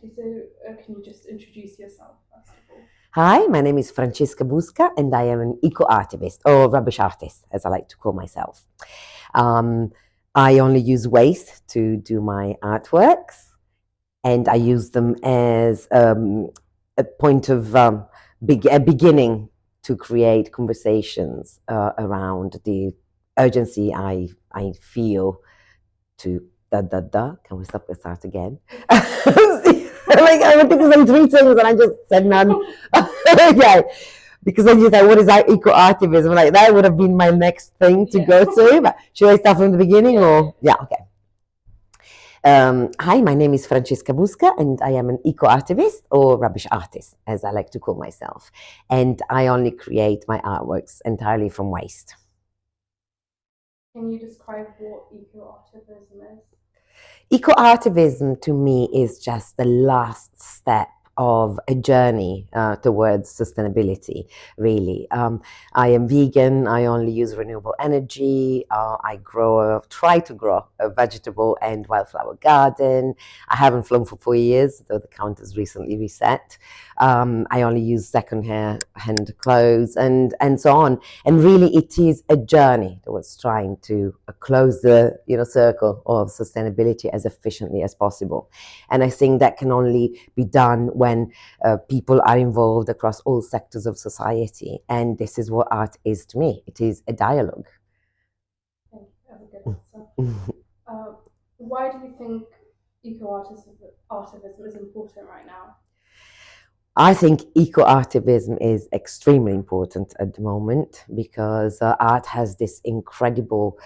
Okay, so can you just introduce yourself first of all? Hi, my name is Francesca Busca, and I am an eco-artivist, or rubbish artist, as I like to call myself. Um, I only use waste to do my artworks, and I use them as a point of a beginning to create conversations around the urgency I feel to Can we stop and start again? Like I would think of some three things and I just said none. Okay. Because then you say, what is that eco-activism? Like that would have been my next thing to go to. But should I start from the beginning or okay. Hi, my name is Francesca Busca, and I am an eco-artivist or rubbish artist, as I like to call myself. And I only create my artworks entirely from waste. Can you describe what eco-activism is? Eco-artivism to me is just the last step of a journey towards sustainability, really. I am vegan, I only use renewable energy, try to grow a vegetable and wildflower garden. I haven't flown for 4 years, though the count has recently reset. I only use second-hand clothes and so on. And really, it is a journey towards trying to close the circle of sustainability as efficiently as possible. And I think that can only be done when people are involved across all sectors of society. And this is what art is to me. It is a dialogue. Thank you. That's a good answer. Why do you think eco-activism is important right now? I think eco-artivism is extremely important at the moment because art has this incredible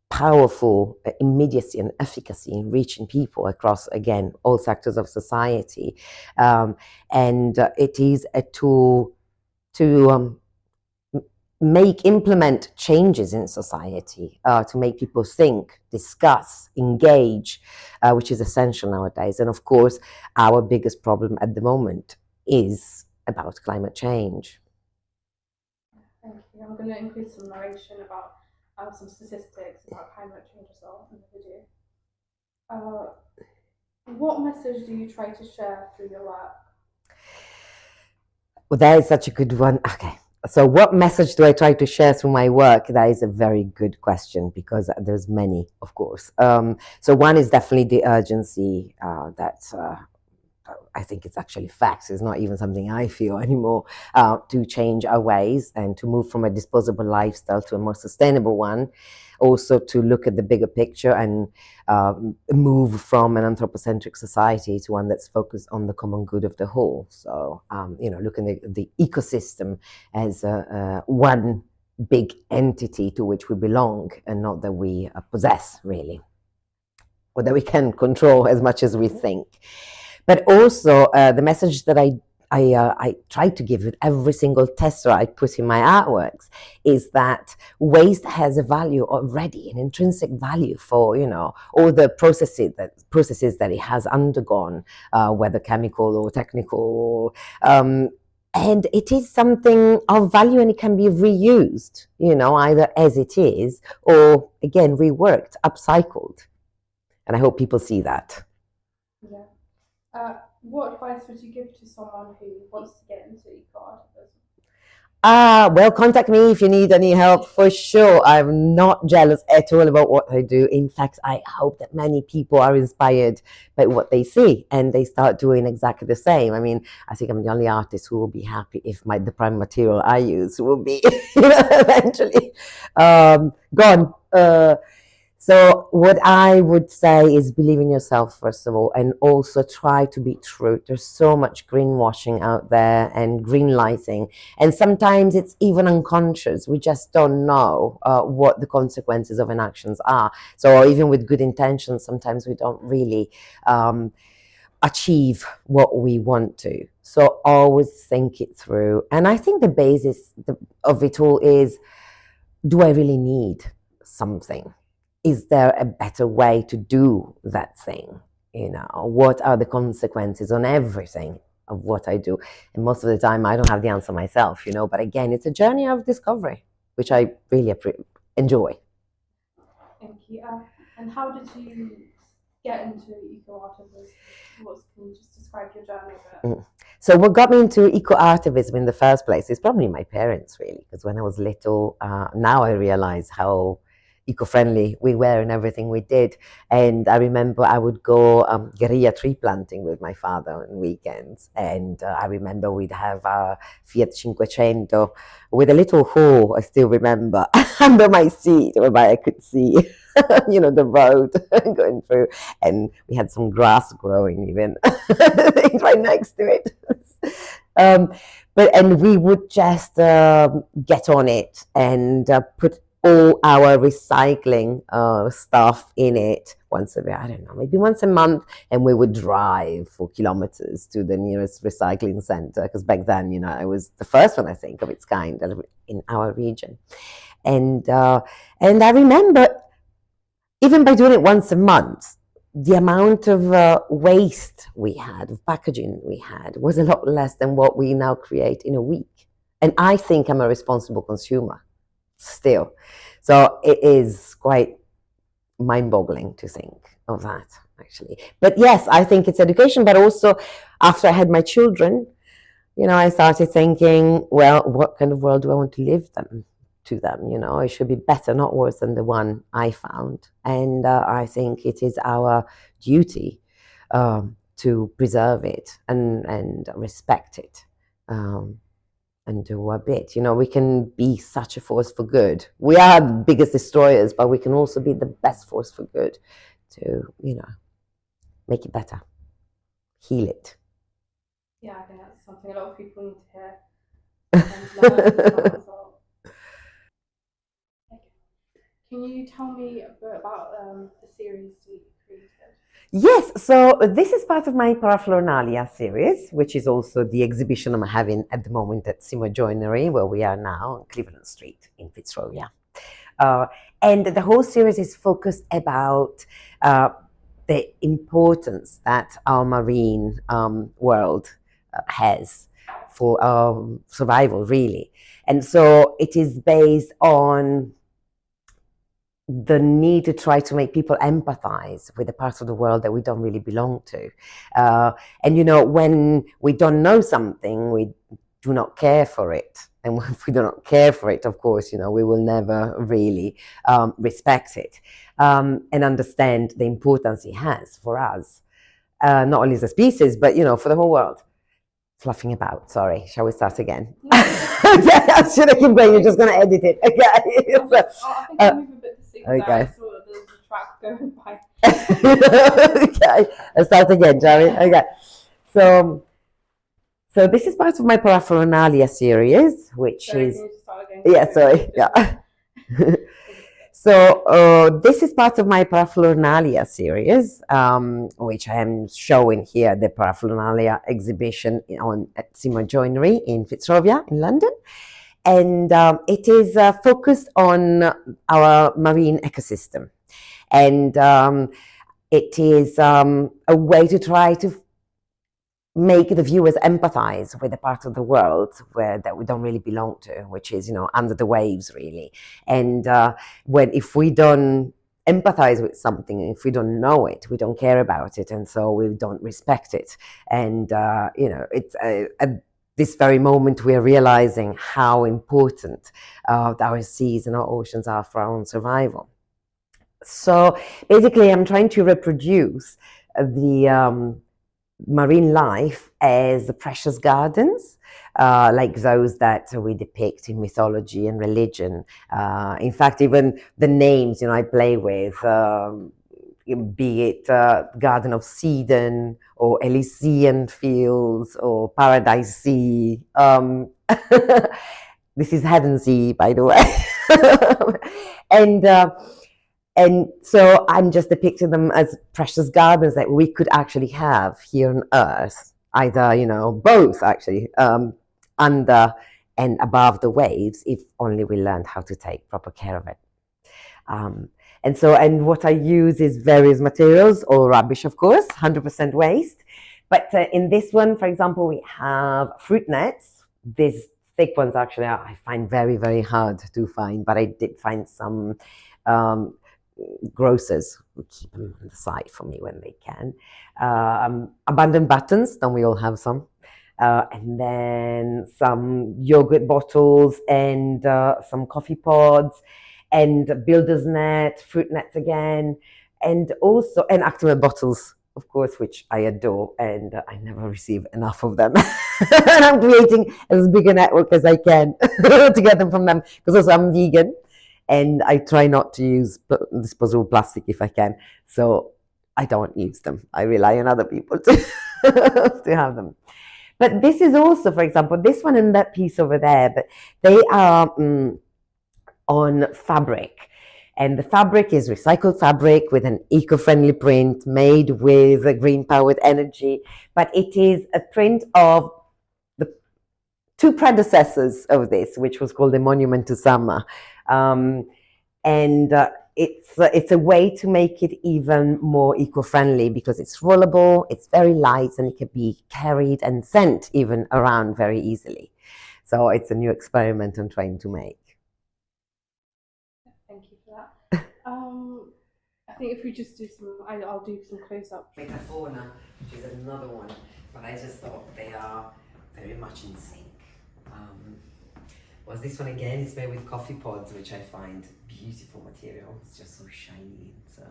powerful immediacy and efficacy in reaching people across, again, all sectors of society. And it is a tool to implement changes in society, to make people think, discuss, engage, which is essential nowadays. And of course, our biggest problem at the moment is about climate change. Thank you. I'm going to include some narration about some statistics about climate change as well in the video. What message do you try to share through your work? Well, that is such a good one. Okay. So what message do I try to share through my work? That is a very good question because there's many, of course. So one is definitely the urgency that I think it's actually facts. It's not even something I feel anymore, to change our ways and to move from a disposable lifestyle to a more sustainable one. Also to look at the bigger picture and move from an anthropocentric society to one that's focused on the common good of the whole. So, looking at the ecosystem as one big entity to which we belong and not that we possess, really, or that we can control as much as we think. But also the message that I try to give with every single tester I put in my artworks is that waste has a value already, an intrinsic value for all the processes that it has undergone, whether chemical or technical. And it is something of value and it can be reused, either as it is or, again, reworked, upcycled. And I hope people see that. Yeah. What advice would you give to someone who wants to get into eco-activism? Well, contact me if you need any help for sure. I'm not jealous at all about what I do. In fact, I hope that many people are inspired by what they see and they start doing exactly the same. I mean, I think I'm the only artist who will be happy if the prime material I use will be, eventually gone. So what I would say is believe in yourself, first of all, and also try to be true. There's so much greenwashing out there and green lighting, and sometimes it's even unconscious. We just don't know what the consequences of an actions are. So even with good intentions, sometimes we don't really achieve what we want to. So always think it through. And I think the basis of it all is, do I really need something? Is there a better way to do that thing? What are the consequences on everything of what I do? And most of the time, I don't have the answer myself, but again, it's a journey of discovery, which I really enjoy. Thank you. And how did you get into eco-artivism? Can you just describe your journey a bit? So what got me into eco-artivism in the first place is probably my parents, really, because when I was little, now I realize how eco-friendly we were in everything we did. And I remember I would go guerrilla tree planting with my father on weekends. And I remember we'd have our Fiat 500 with a little hole, I still remember, under my seat whereby I could see, the road going through. And we had some grass growing even right next to it. um, and we would just get on it and put all our recycling stuff in it once a, I don't know, maybe once a month, and we would drive for kilometers to the nearest recycling center, because back then, it was the first one, I think, of its kind in our region. And I remember, even by doing it once a month, the amount of waste we had, of packaging we had, was a lot less than what we now create in a week. And I think I'm a responsible consumer still. So it is quite mind-boggling to think of that, actually. But yes, I think it's education, but also after I had my children, I started thinking, well, what kind of world do I want to live to them? It should be better, not worse than the one I found. And I think it is our duty to preserve it and respect it. And do a bit. We can be such a force for good. We are the biggest destroyers, but we can also be the best force for good to, make it better, heal it. Yeah, I think that's something a lot of people need to hear and learn as well. Can you tell me a bit about the series you created? Yes, so this is part of my Paraflornalia series, which is also the exhibition I'm having at the moment at Simo Joinery, where we are now on Cleveland Street in Fitzrovia. And the whole series is focused about the importance that our marine world has for survival, really. And so it is based on the need to try to make people empathize with the parts of the world that we don't really belong to. And when we don't know something, we do not care for it. And if we do not care for it, of course, we will never really respect it and understand the importance it has for us, not only as a species, but, for the whole world. Fluffing about, sorry. Shall we start again? Okay, should I keep going? You're just going to edit it. Okay. I think I'll move a bit to see that I saw that there's a track going by. Okay, let's start again, shall we? Okay. So this is part of my Paraflornalia series, which Sorry, is... can you just start again? Yeah, sorry. Yeah. So this is part of my Paraflornalia series, which I am showing here, the Paraflornalia exhibition at Simo Joinery in Fitzrovia in London. And it is focused on our marine ecosystem. And it is a way to try to make the viewers empathize with the part of the world that we don't really belong to, which is, under the waves, really. And if we don't empathize with something, if we don't know it, we don't care about it, and so we don't respect it. And it's at this very moment we are realizing how important our seas and our oceans are for our own survival. So basically, I'm trying to reproduce the marine life as precious gardens, like those that we depict in mythology and religion. In fact, even the names, I play with, be it Garden of Eden or Elysian Fields or Paradise Sea. This is Heaven Sea, by the way. And so I'm just depicting them as precious gardens that we could actually have here on Earth, either, both actually, under and above the waves, if only we learned how to take proper care of it. And what I use is various materials, all rubbish, of course, 100% waste. But in this one, for example, we have fruit nets. These thick ones, actually, I find very, very hard to find, but I did find some grocers who keep them on the side for me when they can. Abandoned buttons, don't we all have some? And then some yogurt bottles and some coffee pods and builder's net, fruit nets again, and also and Actimel bottles, of course, which I adore, and I never receive enough of them. And I'm creating as big a network as I can to get them from them, because also I'm vegan and I try not to use disposable plastic if I can. So I don't use them. I rely on other people to, to have them. But this is also, for example, this one and that piece over there, but they are on fabric. And the fabric is recycled fabric with an eco-friendly print made with a green-powered energy. But it is a print of the two predecessors of this, which was called a Monument to Summer. And it's a way to make it even more eco-friendly because it's rollable, it's very light, and it can be carried and sent even around very easily. So it's a new experiment I'm trying to make. Thank you for that. I think if we just do some, I'll do some close-up. Metafona, which is another one, but I just thought they are very much in sync. Was this one again? It's made with coffee pods, which I find beautiful material. It's just so shiny and so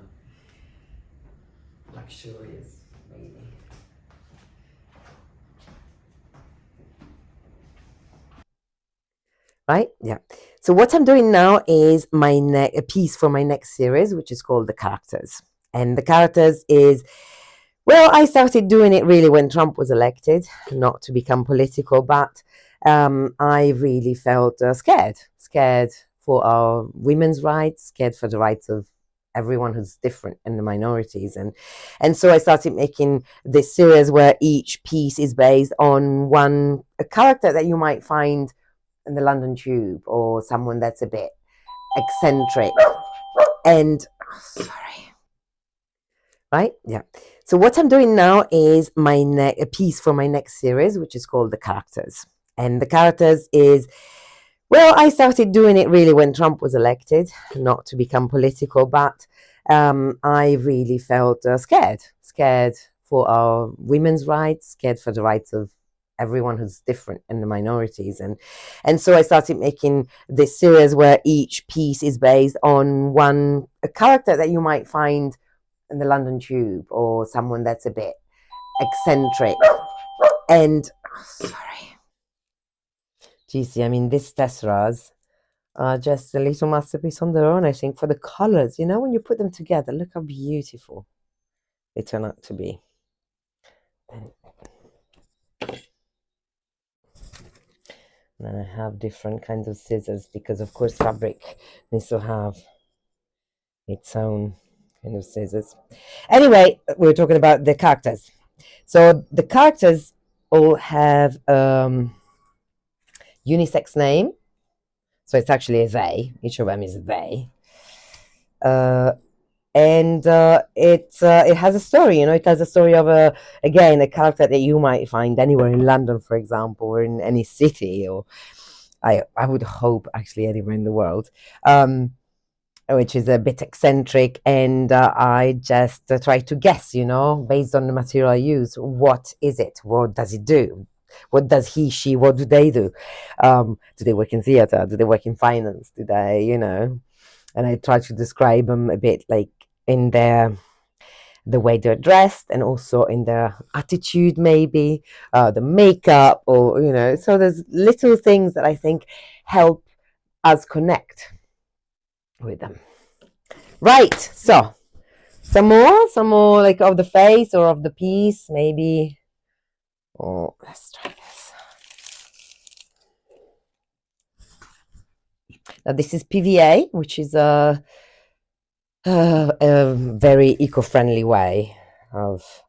luxurious, really. Right? Yeah. So what I'm doing now is a piece for my next series, which is called The Characters. And The Characters is, well, I started doing it really when Trump was elected, not to become political, but I really felt scared for our women's rights, scared for the rights of everyone who's different and the minorities. And so I started making this series where each piece is based on a character that you might find in the London Tube or someone that's a bit eccentric. And, sorry. Right? Yeah. So what I'm doing now is a piece for my next series, which is called The Characters. And The Characters is, well, I started doing it really when Trump was elected, not to become political, but I really felt scared for our women's rights, scared for the rights of everyone who's different and the minorities. And so I started making this series where each piece is based on a character that you might find in the London Tube or someone that's a bit eccentric. And, sorry. Geez, I mean, these tesseras are just a little masterpiece on their own, I think, for the colors. You know, when you put them together, look how beautiful they turn out to be. And then I have different kinds of scissors because, of course, fabric needs to have its own kind of scissors. Anyway, we're talking about the characters. So the characters all have unisex name. So it's actually a they. Each of them is a they. And it has a story, you know. It has a story of a character that you might find anywhere in London, for example, or in any city, or I would hope actually anywhere in the world, which is a bit eccentric. And I just try to guess, you know, based on the material I use, what is it? What does it do? What does he, she, what do they do? Do they work in theatre? Do they work in finance? Do they, you know? And I try to describe them a bit like in the way they're dressed and also in their attitude, maybe, the makeup, or, you know, so there's little things that I think help us connect with them. Right, so some more like of the face or of the piece, maybe. Oh, let's try this. Now this is PVA, which is a very eco-friendly way of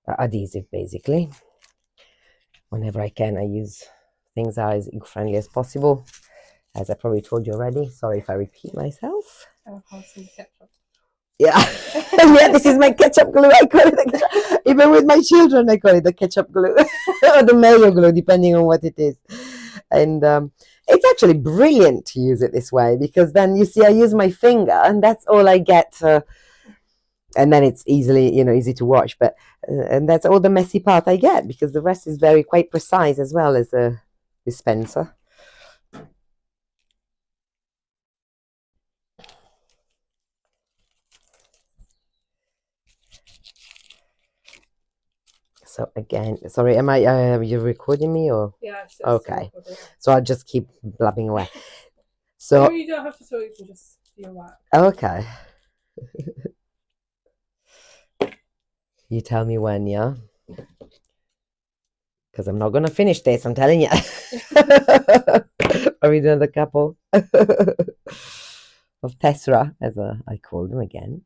adhesive, basically. Whenever I can, I use things that are as eco-friendly as possible, as I probably told you already. Sorry if I repeat myself. Yeah. Yeah, this is my ketchup glue. I call it the even with my children, I call it the ketchup glue or the mayo glue, depending on what it is. And It's actually brilliant to use it this way, because then you see I use my finger and that's all I get. And then it's easily, easy to wash. But and that's all the messy part I get, because the rest is very quite precise as well as a dispenser. So again, sorry, am I? You recording me or? Yeah. It's Okay. recording. So I'll just keep blabbing away. So you don't have to talk. You can just do your work. okay. You tell me when, yeah? Because I'm not gonna finish this. I'm telling you. Are we doing the couple of Tessera, as I call them again?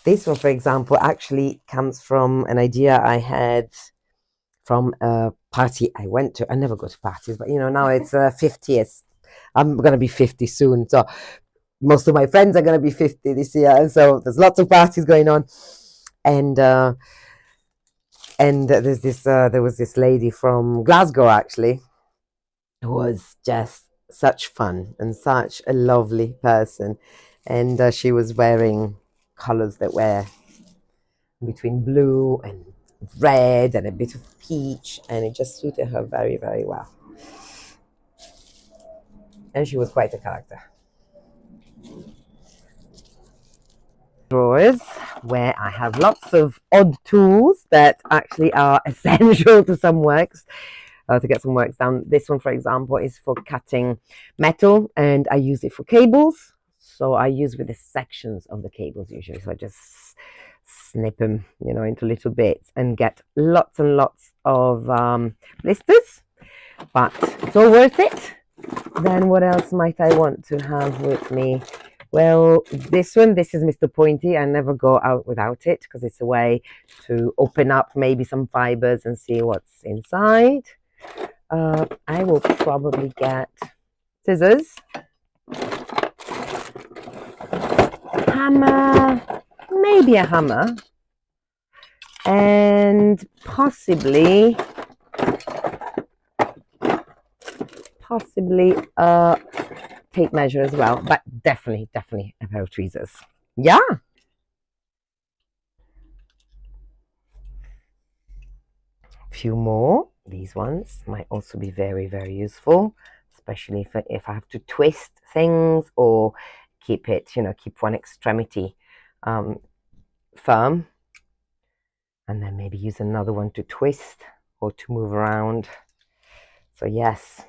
This one, for example, actually comes from an idea I had from a party I went to. I never go to parties, but now it's 50th. I'm gonna be 50 soon, so most of my friends are gonna be 50 this year, and so there's lots of parties going on. And there was this lady from Glasgow, actually, who was just such fun and such a lovely person, and she was wearing colors that were between blue and red and a bit of peach, and it just suited her very, very well. And she was quite a character. Drawers where I have lots of odd tools that actually are essential to some works, to get some works done. This one, for example, is for cutting metal, and I use it for cables. So I use with the sections of the cables usually. So I just snip them, into little bits and get lots and lots of blisters. But it's all worth it. Then what else might I want to have with me? Well, this is Mr. Pointy. I never go out without it, because it's a way to open up maybe some fibers and see what's inside. I will probably get scissors, hammer, maybe a hammer, and possibly a tape measure as well, but definitely a pair of tweezers. Yeah. A few more. These ones might also be very, very useful, especially if I have to twist things or keep one extremity firm, and then maybe use another one to twist or to move around. So yes,